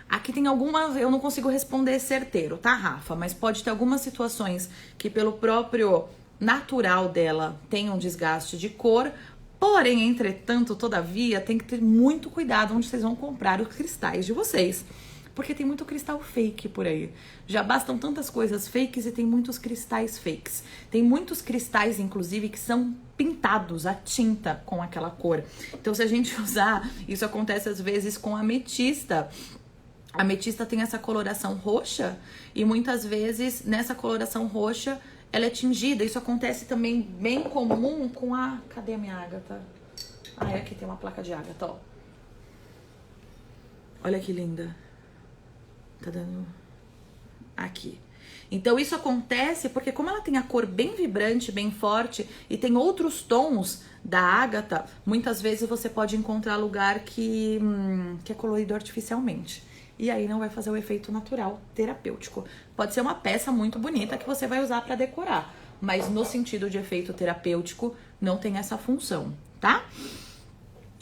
[SPEAKER 1] Aqui tem algumas, eu não consigo responder certeiro, tá, Rafa? Mas pode ter algumas situações que pelo próprio natural dela tem um desgaste de cor. Porém, entretanto, todavia, tem que ter muito cuidado onde vocês vão comprar os cristais de vocês. Porque tem muito cristal fake por aí. Já bastam tantas coisas fakes e tem muitos cristais fakes. Tem muitos cristais, inclusive, que são pintados a tinta com aquela cor. Então, se a gente usar, isso acontece às vezes com a ametista. A ametista tem essa coloração roxa e muitas vezes nessa coloração roxa ela é tingida. Isso acontece também bem comum com a... Cadê a minha ágata? Ah, aqui tem uma placa de ágata, ó. Olha que linda. Tá dando... Aqui. Então isso acontece porque como ela tem a cor bem vibrante, bem forte e tem outros tons da ágata, muitas vezes você pode encontrar lugar que é colorido artificialmente. E aí não vai fazer o efeito natural terapêutico. Pode ser uma peça muito bonita que você vai usar para decorar, mas no sentido de efeito terapêutico não tem essa função, tá?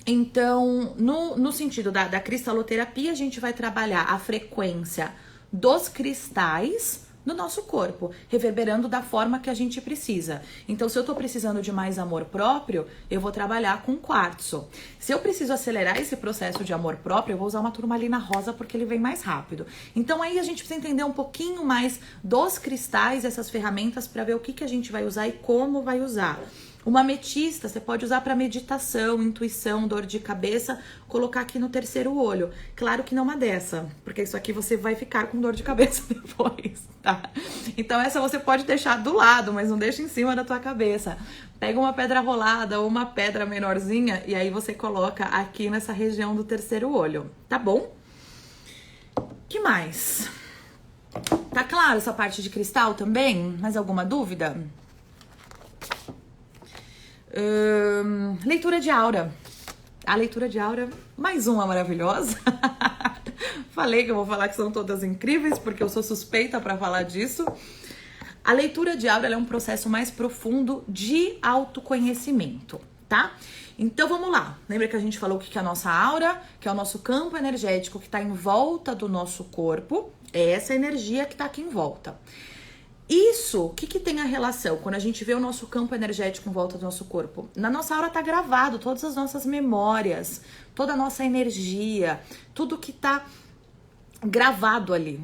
[SPEAKER 1] Então, no sentido da cristaloterapia, a gente vai trabalhar a frequência dos cristais no nosso corpo, reverberando da forma que a gente precisa. Então, se eu tô precisando de mais amor próprio, eu vou trabalhar com quartzo. Se eu preciso acelerar esse processo de amor próprio, eu vou usar uma turmalina rosa porque ele vem mais rápido. Então, aí a gente precisa entender um pouquinho mais dos cristais, essas ferramentas, para ver o que a gente vai usar e como vai usar. Uma ametista você pode usar para meditação, intuição, dor de cabeça, colocar aqui no terceiro olho. Claro que não uma dessa, porque isso aqui você vai ficar com dor de cabeça depois, tá? Então essa você pode deixar do lado, mas não deixa em cima da tua cabeça. Pega uma pedra rolada ou uma pedra menorzinha e aí você coloca aqui nessa região do terceiro olho, tá bom? Que mais? Tá claro essa parte de cristal também? Mais alguma dúvida? Leitura de aura. A leitura de aura, mais uma maravilhosa. Falei que eu vou falar que são todas incríveis, porque eu sou suspeita para falar disso. A leitura de aura é um processo mais profundo de autoconhecimento, tá? Então vamos lá. Lembra que a gente falou o que é a nossa aura, que é o nosso campo energético que está em volta do nosso corpo. É essa energia que está aqui em volta. Isso, o que tem a relação? Quando a gente vê o nosso campo energético em volta do nosso corpo, na nossa aura tá gravado todas as nossas memórias, toda a nossa energia, tudo que tá gravado ali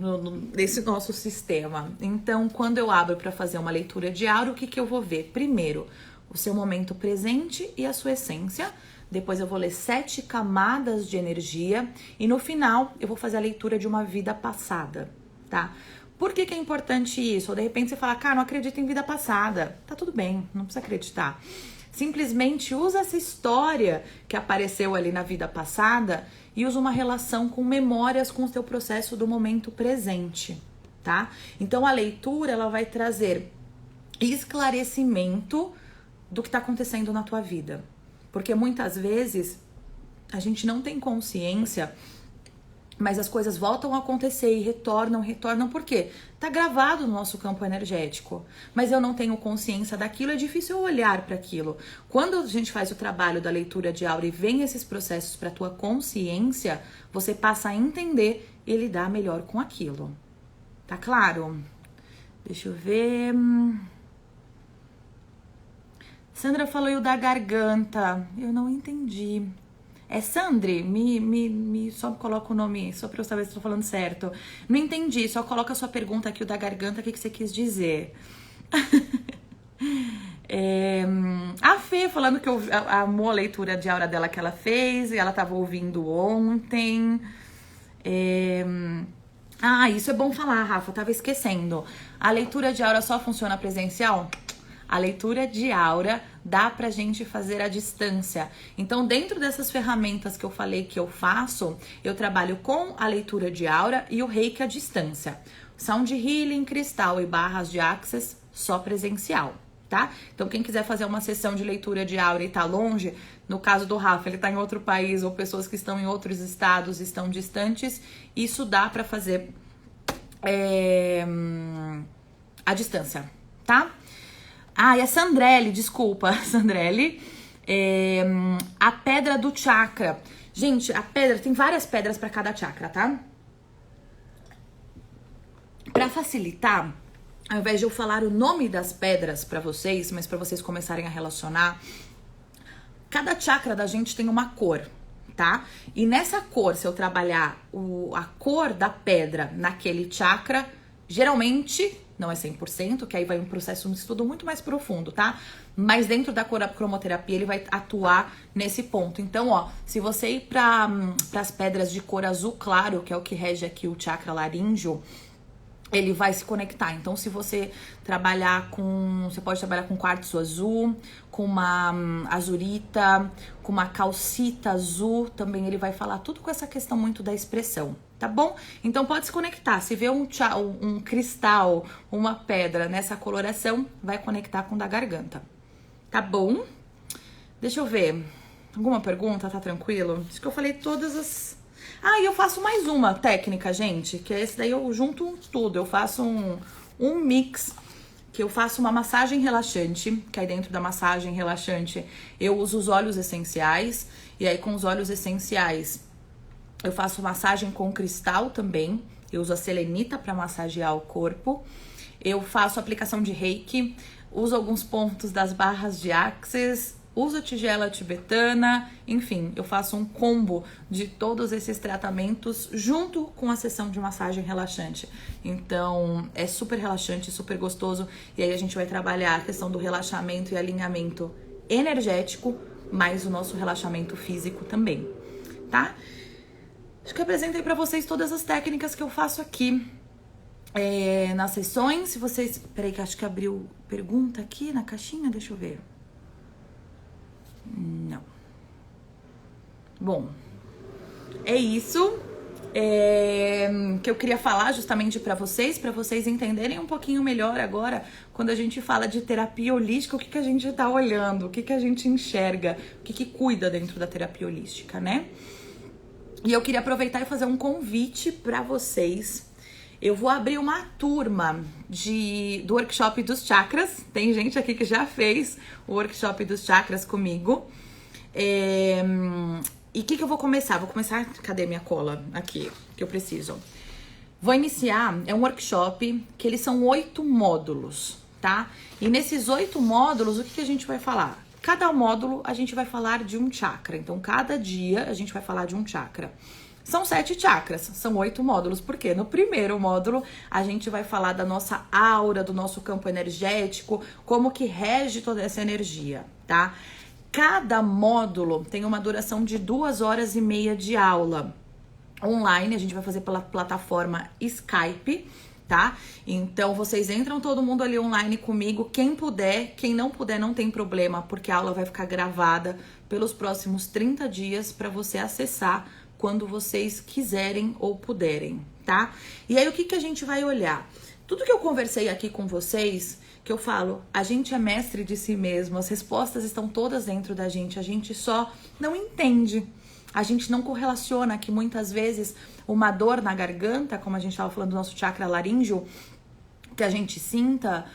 [SPEAKER 1] nesse nosso sistema. Então, quando eu abro para fazer uma leitura de aura, o que eu vou ver? Primeiro, o seu momento presente e a sua essência. Depois eu vou ler 7 camadas de energia e no final eu vou fazer a leitura de uma vida passada, tá? Por que é importante isso? Ou de repente você fala, cara, não acredito em vida passada. Tá tudo bem, não precisa acreditar. Simplesmente usa essa história que apareceu ali na vida passada e usa uma relação com memórias com o seu processo do momento presente, tá? Então a leitura, ela vai trazer esclarecimento do que tá acontecendo na tua vida. Porque muitas vezes a gente não tem consciência, mas as coisas voltam a acontecer e retornam, por quê? Tá gravado no nosso campo energético, mas eu não tenho consciência daquilo, é difícil eu olhar para aquilo. Quando a gente faz o trabalho da leitura de aura e vem esses processos para tua consciência, você passa a entender e lidar melhor com aquilo. Tá claro? Deixa eu ver. Sandra falou e o da garganta. Eu não entendi. É Sandri? Só coloca o nome, só pra eu saber se eu tô falando certo. Não entendi, só coloca a sua pergunta aqui, o da garganta, o que você quis dizer. A Fê falando que amou a leitura de aura dela que ela fez, e ela tava ouvindo ontem. Isso é bom falar, Rafa, eu tava esquecendo. A leitura de aura só funciona presencial? A leitura de aura dá pra gente fazer à distância. Então, dentro dessas ferramentas que eu falei que eu faço, eu trabalho com a leitura de aura e o reiki à distância. Sound healing, cristal e barras de access, só presencial, tá? Então, quem quiser fazer uma sessão de leitura de aura e tá longe, no caso do Rafa, ele tá em outro país, ou pessoas que estão em outros estados, estão distantes, isso dá pra fazer à distância, tá? E a Sandrelli, desculpa, Sandrelli, a pedra do chakra. Gente, a pedra, tem várias pedras para cada chakra, tá? Para facilitar, ao invés de eu falar o nome das pedras para vocês, mas para vocês começarem a relacionar, cada chakra da gente tem uma cor, tá? E nessa cor, se eu trabalhar a cor da pedra naquele chakra, geralmente, não é 100%, que aí vai um processo, um estudo muito mais profundo, tá? Mas dentro da cromoterapia, ele vai atuar nesse ponto. Então, ó, se você ir para as pedras de cor azul claro, que é o que rege aqui o chakra laríngeo, ele vai se conectar. Então, se você trabalhar você pode trabalhar com quartzo azul, com uma azurita, com uma calcita azul, também ele vai falar tudo com essa questão muito da expressão, tá bom? Então, pode se conectar. Se vê um cristal, uma pedra nessa coloração, vai conectar com o da garganta, tá bom? Deixa eu ver. Alguma pergunta? Tá tranquilo? Acho que eu falei todas as... E eu faço mais uma técnica, gente, que é esse daí eu junto tudo. Eu faço um mix, que eu faço uma massagem relaxante, que aí dentro da massagem relaxante eu uso os óleos essenciais, e aí com os óleos essenciais eu faço massagem com cristal também, eu uso a selenita para massagear o corpo, eu faço aplicação de reiki, uso alguns pontos das barras de access, uso a tigela tibetana, enfim, eu faço um combo de todos esses tratamentos junto com a sessão de massagem relaxante. Então, é super relaxante, super gostoso. E aí a gente vai trabalhar a questão do relaxamento e alinhamento energético, mais o nosso relaxamento físico também, tá? Acho que eu apresentei pra vocês todas as técnicas que eu faço aqui nas sessões. Se vocês... Peraí que acho que abriu pergunta aqui na caixinha, deixa eu ver. Não. Bom, é isso que eu queria falar justamente para vocês entenderem um pouquinho melhor agora, quando a gente fala de terapia holística, o que a gente tá olhando, o que a gente enxerga, o que cuida dentro da terapia holística, né? E eu queria aproveitar e fazer um convite para vocês. Eu vou abrir uma turma do workshop dos chakras. Tem gente aqui que já fez o workshop dos chakras comigo. E o que eu vou começar? Vou começar... Cadê minha cola? Aqui, que eu preciso. Vou iniciar... É um workshop que eles são 8 módulos, tá? E nesses 8 módulos, o que a gente vai falar? Cada módulo a gente vai falar de um chakra. Então, cada dia a gente vai falar de um chakra. São 7 chakras, são 8 módulos, porque no primeiro módulo a gente vai falar da nossa aura, do nosso campo energético, como que rege toda essa energia, tá? Cada módulo tem uma duração de 2h30 de aula online, a gente vai fazer pela plataforma Skype, tá? Então vocês entram todo mundo ali online comigo, quem puder, quem não puder não tem problema, porque a aula vai ficar gravada pelos próximos 30 dias para você acessar quando vocês quiserem ou puderem, tá? E aí o que a gente vai olhar? Tudo que eu conversei aqui com vocês, que eu falo, a gente é mestre de si mesmo, as respostas estão todas dentro da gente, a gente só não entende. A gente não correlaciona que muitas vezes uma dor na garganta, como a gente estava falando do nosso chakra laríngeo, que a gente sinta,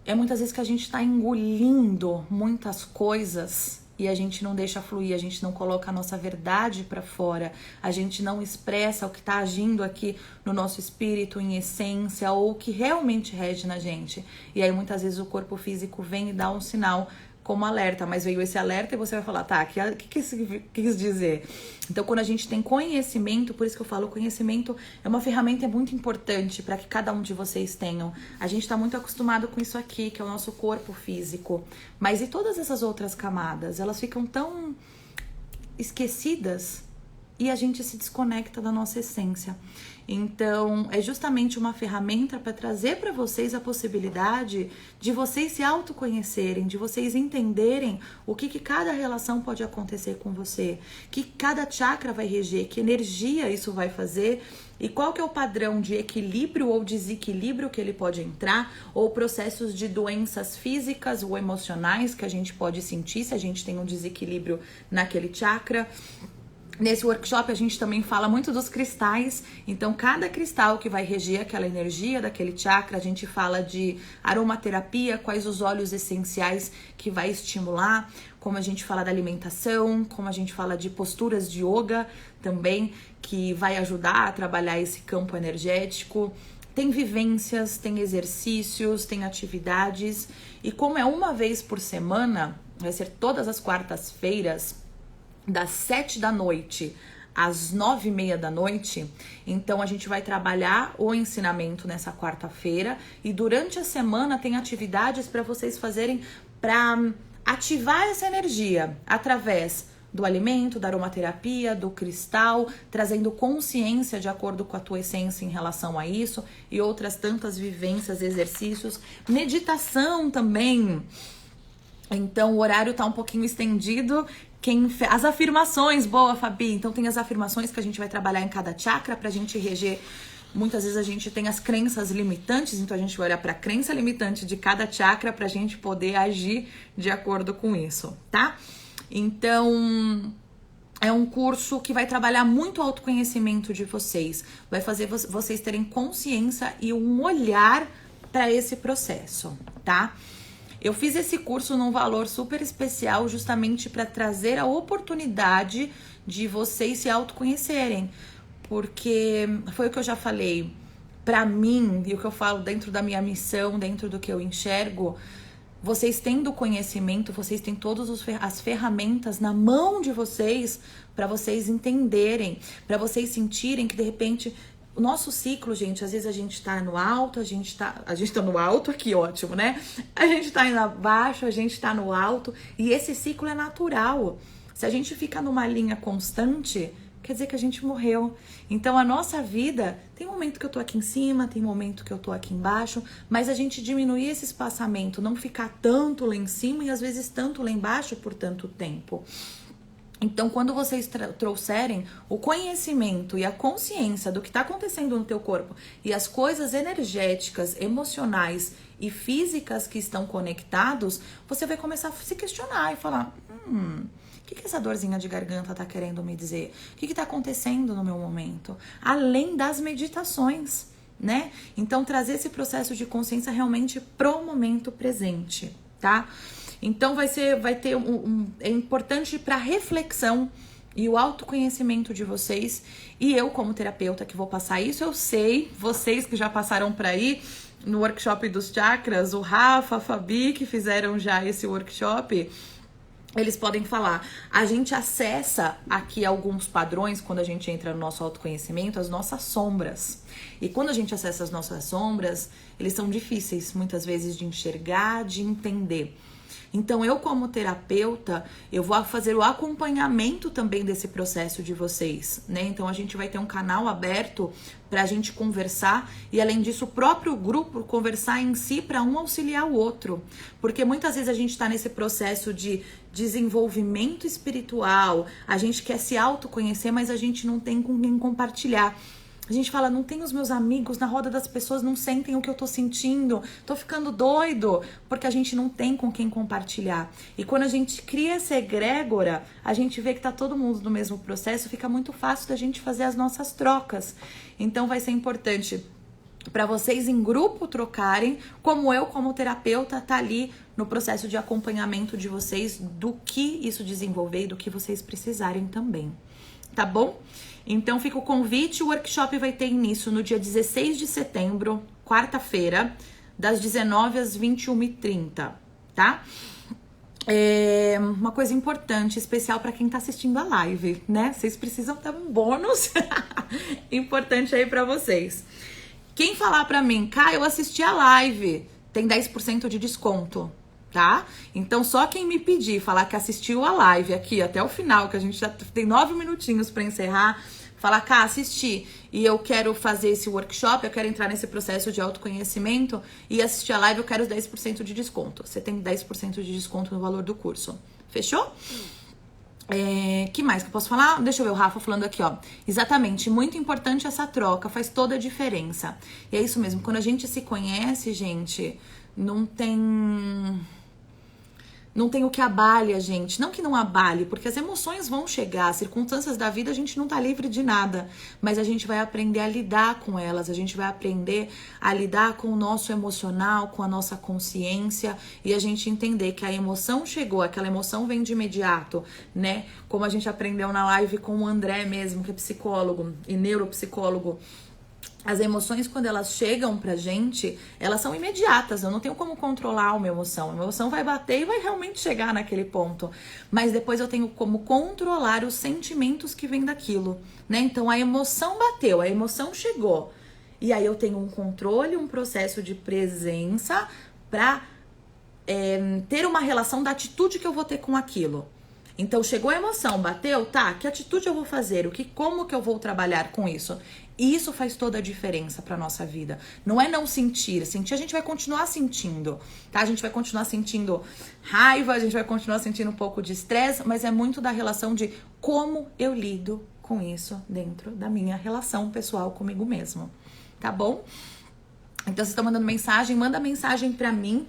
[SPEAKER 1] é muitas vezes que a gente está engolindo muitas coisas e a gente não deixa fluir, a gente não coloca a nossa verdade para fora, a gente não expressa o que está agindo aqui no nosso espírito, em essência, ou o que realmente rege na gente. E aí muitas vezes o corpo físico vem e dá um sinal como alerta, mas veio esse alerta e você vai falar, tá, o que isso quis dizer? Então, quando a gente tem conhecimento, por isso que eu falo, conhecimento é uma ferramenta muito importante para que cada um de vocês tenham. A gente tá muito acostumado com isso aqui, que é o nosso corpo físico, mas e todas essas outras camadas? Elas ficam tão esquecidas e a gente se desconecta da nossa essência. Então, é justamente uma ferramenta para trazer para vocês a possibilidade de vocês se autoconhecerem, de vocês entenderem o que cada relação pode acontecer com você, que cada chakra vai reger, que energia isso vai fazer e qual que é o padrão de equilíbrio ou desequilíbrio que ele pode entrar, ou processos de doenças físicas ou emocionais que a gente pode sentir se a gente tem um desequilíbrio naquele chakra. Nesse workshop a gente também fala muito dos cristais, então cada cristal que vai reger aquela energia daquele chakra, a gente fala de aromaterapia, quais os óleos essenciais que vai estimular, como a gente fala da alimentação, como a gente fala de posturas de yoga também, que vai ajudar a trabalhar esse campo energético. Tem vivências, tem exercícios, tem atividades, e como é uma vez por semana, vai ser todas as quartas-feiras, das 7 da noite às 9h30 da noite, então a gente vai trabalhar o ensinamento nessa quarta-feira e durante a semana tem atividades para vocês fazerem para ativar essa energia através do alimento, da aromaterapia, do cristal, trazendo consciência de acordo com a tua essência em relação a isso e outras tantas vivências, exercícios, meditação também. Então o horário tá um pouquinho estendido. As afirmações, boa, Fabi. Então tem as afirmações que a gente vai trabalhar em cada chakra pra gente reger. Muitas vezes a gente tem as crenças limitantes, então a gente vai olhar pra crença limitante de cada chakra pra gente poder agir de acordo com isso, tá? Então, é um curso que vai trabalhar muito o autoconhecimento de vocês. Vai fazer vocês terem consciência e um olhar pra esse processo, tá? Eu fiz esse curso num valor super especial justamente para trazer a oportunidade de vocês se autoconhecerem. Porque foi o que eu já falei, para mim, e o que eu falo dentro da minha missão, dentro do que eu enxergo, vocês tendo conhecimento, vocês têm todas as ferramentas na mão de vocês para vocês entenderem, para vocês sentirem que de repente... O nosso ciclo, gente, às vezes a gente tá no alto, a gente tá no alto aqui, ótimo, né? A gente tá indo abaixo, a gente tá no alto, e esse ciclo é natural. Se a gente fica numa linha constante, quer dizer que a gente morreu. Então a nossa vida, tem momento que eu tô aqui em cima, tem momento que eu tô aqui embaixo, mas a gente diminuir esse espaçamento, não ficar tanto lá em cima e às vezes tanto lá embaixo por tanto tempo. Então, quando vocês trouxerem o conhecimento e a consciência do que está acontecendo no teu corpo e as coisas energéticas, emocionais e físicas que estão conectados, você vai começar a se questionar e falar, o que essa dorzinha de garganta tá querendo me dizer? O que tá acontecendo no meu momento? Além das meditações, né? Então, trazer esse processo de consciência realmente pro momento presente, tá? Então é importante para reflexão e o autoconhecimento de vocês. E eu, como terapeuta que vou passar isso, eu sei, vocês que já passaram por aí no workshop dos chakras, o Rafa, a Fabi, que fizeram já esse workshop, eles podem falar. A gente acessa aqui alguns padrões quando a gente entra no nosso autoconhecimento, as nossas sombras. E quando a gente acessa as nossas sombras, eles são difíceis muitas vezes de enxergar, de entender. Então, eu como terapeuta, eu vou fazer o acompanhamento também desse processo de vocês, né? Então, a gente vai ter um canal aberto pra gente conversar e, além disso, o próprio grupo conversar em si para um auxiliar o outro. Porque muitas vezes a gente tá nesse processo de desenvolvimento espiritual, a gente quer se autoconhecer, mas a gente não tem com quem compartilhar. A gente fala, não tem os meus amigos, na roda das pessoas não sentem o que eu tô sentindo, tô ficando doido, porque a gente não tem com quem compartilhar. E quando a gente cria essa egrégora, a gente vê que tá todo mundo no mesmo processo, fica muito fácil da gente fazer as nossas trocas. Então vai ser importante para vocês em grupo trocarem, como eu, como terapeuta, tá ali no processo de acompanhamento de vocês, do que isso desenvolver e do que vocês precisarem também, tá bom? Então fica o convite, o workshop vai ter início no dia 16 de setembro, quarta-feira, das 19 às 21h30, tá? Uma coisa importante, especial para quem tá assistindo a live, né? Vocês precisam ter um bônus importante aí para vocês. Quem falar pra mim, eu assisti a live, tem 10% de desconto, tá? Então só quem me pedir, falar que assistiu a live aqui até o final, que a gente já tem 9 minutinhos pra encerrar, falar, assisti e eu quero fazer esse workshop, eu quero entrar nesse processo de autoconhecimento e assistir a live, eu quero os 10% de desconto. Você tem 10% de desconto no valor do curso. Fechou? Que mais que eu posso falar? Deixa eu ver o Rafa falando aqui, ó. Exatamente, muito importante essa troca, faz toda a diferença. E é isso mesmo, quando a gente se conhece, gente, não tem o que abale a gente. Não que não abale, porque as emoções vão chegar, as circunstâncias da vida a gente não tá livre de nada, mas a gente vai aprender a lidar com elas, a gente vai aprender a lidar com o nosso emocional, com a nossa consciência e a gente entender que a emoção chegou, aquela emoção vem de imediato, né? Como a gente aprendeu na live com o André mesmo, que é psicólogo e neuropsicólogo. As emoções, quando elas chegam pra gente, elas são imediatas. Eu não tenho como controlar uma emoção. A emoção vai bater e vai realmente chegar naquele ponto. Mas depois eu tenho como controlar os sentimentos que vêm daquilo, né? Então a emoção bateu, a emoção chegou. E aí eu tenho um controle, um processo de presença pra ter uma relação da atitude que eu vou ter com aquilo. Então chegou a emoção, bateu, tá? Que atitude eu vou fazer? Como que eu vou trabalhar com isso? E isso faz toda a diferença pra nossa vida. Não é não sentir. Sentir a gente vai continuar sentindo, tá? A gente vai continuar sentindo raiva, a gente vai continuar sentindo um pouco de estresse, mas é muito da relação de como eu lido com isso dentro da minha relação pessoal comigo mesmo, tá bom? Então vocês estão mandando mensagem, manda mensagem pra mim.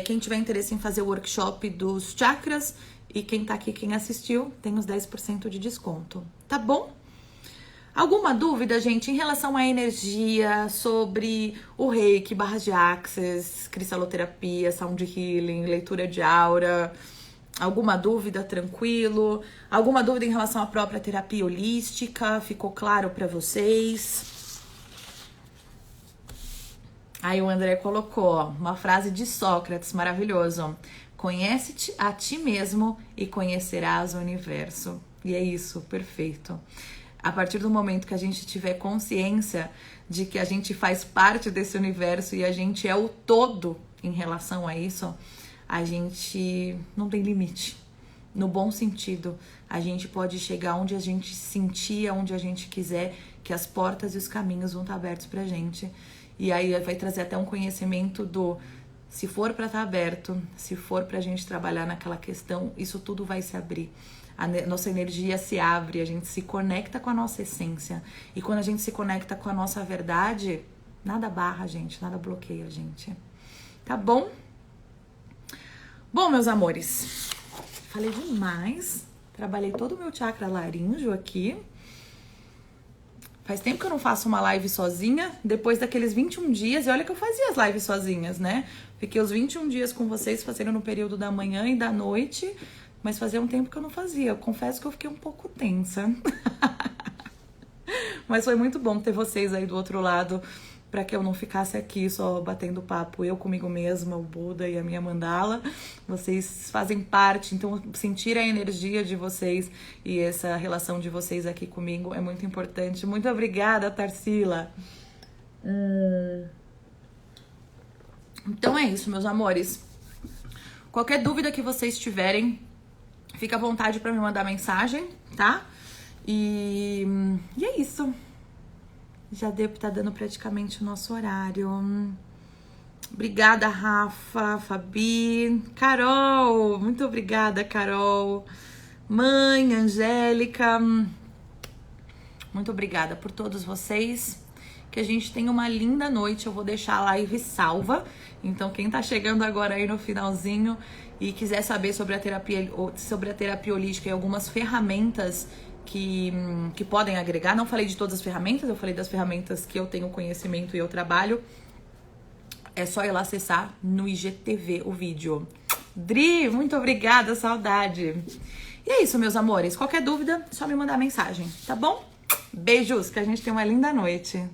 [SPEAKER 1] Quem tiver interesse em fazer o workshop dos chakras e quem tá aqui, quem assistiu, tem os 10% de desconto, tá bom? Alguma dúvida, gente, em relação à energia, sobre o reiki, barras de access, cristaloterapia, sound healing, leitura de aura? Alguma dúvida, tranquilo? Alguma dúvida em relação à própria terapia holística? Ficou claro pra vocês? Aí o André colocou, ó, uma frase de Sócrates, maravilhoso. Conhece-te a ti mesmo e conhecerás o universo. E é isso, perfeito. A partir do momento que a gente tiver consciência de que a gente faz parte desse universo e a gente é o todo em relação a isso, a gente não tem limite. No bom sentido, a gente pode chegar onde a gente sentir, onde a gente quiser, que as portas e os caminhos vão estar abertos pra gente. E aí vai trazer até um conhecimento do... Se for para estar aberto, se for pra gente trabalhar naquela questão, isso tudo vai se abrir. A nossa energia se abre, a gente se conecta com a nossa essência. E quando a gente se conecta com a nossa verdade, nada barra a gente, nada bloqueia a gente. Tá bom? Bom, meus amores, falei demais. Trabalhei todo o meu chakra laríngeo aqui. Faz tempo que eu não faço uma live sozinha, depois daqueles 21 dias, e olha que eu fazia as lives sozinhas, né? Fiquei os 21 dias com vocês, fazendo no período da manhã e da noite, mas fazia um tempo que eu não fazia. Eu confesso que eu fiquei um pouco tensa. Mas foi muito bom ter vocês aí do outro lado, para que eu não ficasse aqui só batendo papo, eu comigo mesma, o Buda e a minha mandala. Vocês fazem parte, então sentir a energia de vocês e essa relação de vocês aqui comigo é muito importante. Muito obrigada, Tarsila. Então é isso, meus amores. Qualquer dúvida que vocês tiverem, fica à vontade para me mandar mensagem, tá? E é isso. Já tá dando praticamente o nosso horário. Obrigada, Rafa, Fabi, Carol. Muito obrigada, Carol. Mãe, Angélica. Muito obrigada por todos vocês. Que a gente tenha uma linda noite. Eu vou deixar a live salva. Então, quem tá chegando agora aí no finalzinho e quiser saber sobre a terapia holística e algumas ferramentas que podem agregar. Não falei de todas as ferramentas, eu falei das ferramentas que eu tenho conhecimento e eu trabalho. É só ir lá acessar no IGTV o vídeo. Dri, muito obrigada, saudade. E é isso, meus amores. Qualquer dúvida, só me mandar mensagem, tá bom? Beijos, que a gente tenha uma linda noite.